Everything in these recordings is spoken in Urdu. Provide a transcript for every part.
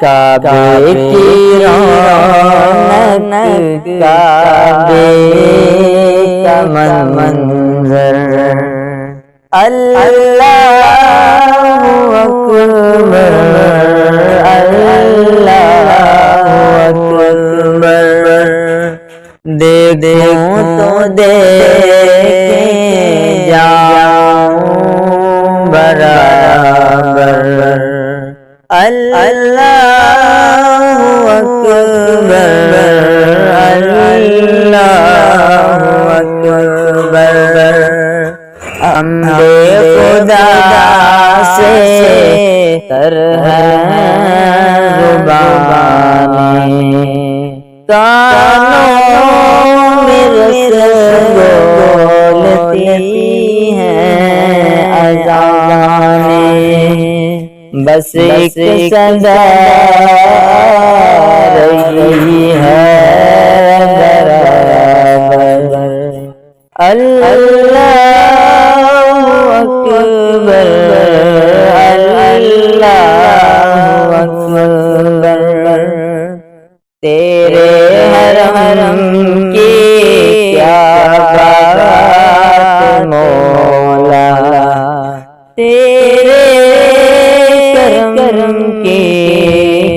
کعبے کی رونق کعبے کا منظر اللہ اکبر اللہ اکبر دیکھوں تو دیکھیں جاؤں برابر اللہ اکبر اللہ اکبر حمد خدا سے تر ہے زبانیں کانوں میں بولتی ہیں اذانیں بس ایک صدا رہی ہے برابر اللہ اکبر اللہ اکبر تیرے حرم کی کیا بات مولا تیرے کرم کی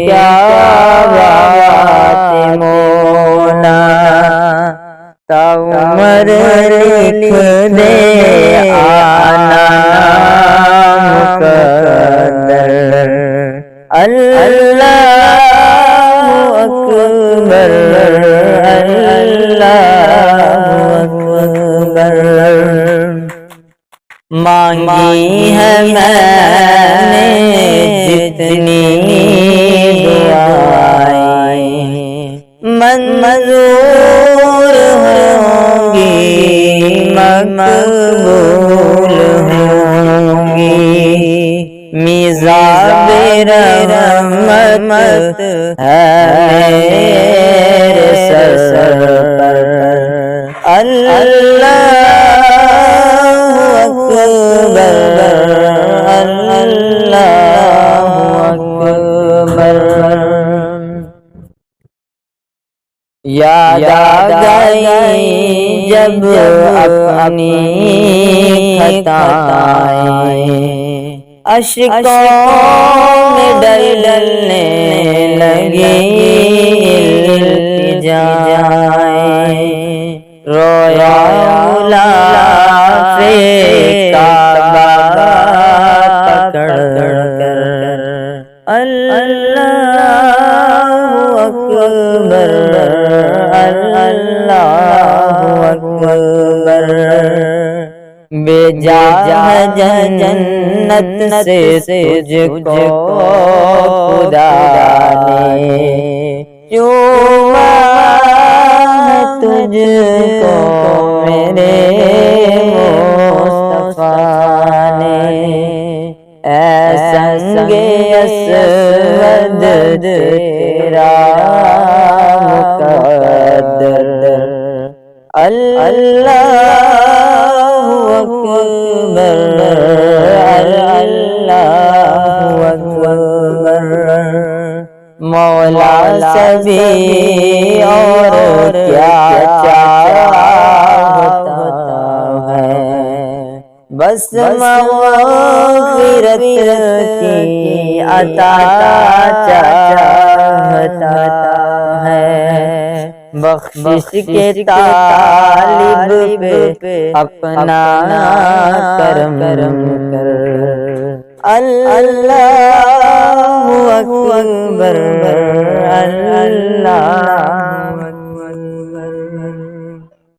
کیا بات مولا تا عمر لکھ دے آنا مقدر اللہ اکبر اللہ اکبر مانگی ہے میں نے جتنی دعائیں منظور ہوں گی مقبول ہوں گی میزاب رحمت ہے میرے سر پر اللہ اکبر اللہ اکبر یاد آ گئی جب اپنی خطائیں اشکوں میں ڈلنے لگی التجائیں رویا غلاف کعبہ پکڑ کر اللہ اکبر اللہ اکبر بے جا جنت سے تجھ کو خدا نے چوما تجھ کو میرے مصطفیٰ نے اے سنگ اسود تیرا مقدر اللہ اکبر اللہ اکبر مولا سبھی اور کیا چاہتا ہے بس مغفرت کی عطا چاہتا ہے بخشش کے طالب پہ اپنا کرم کر اللہ اکبر اللہ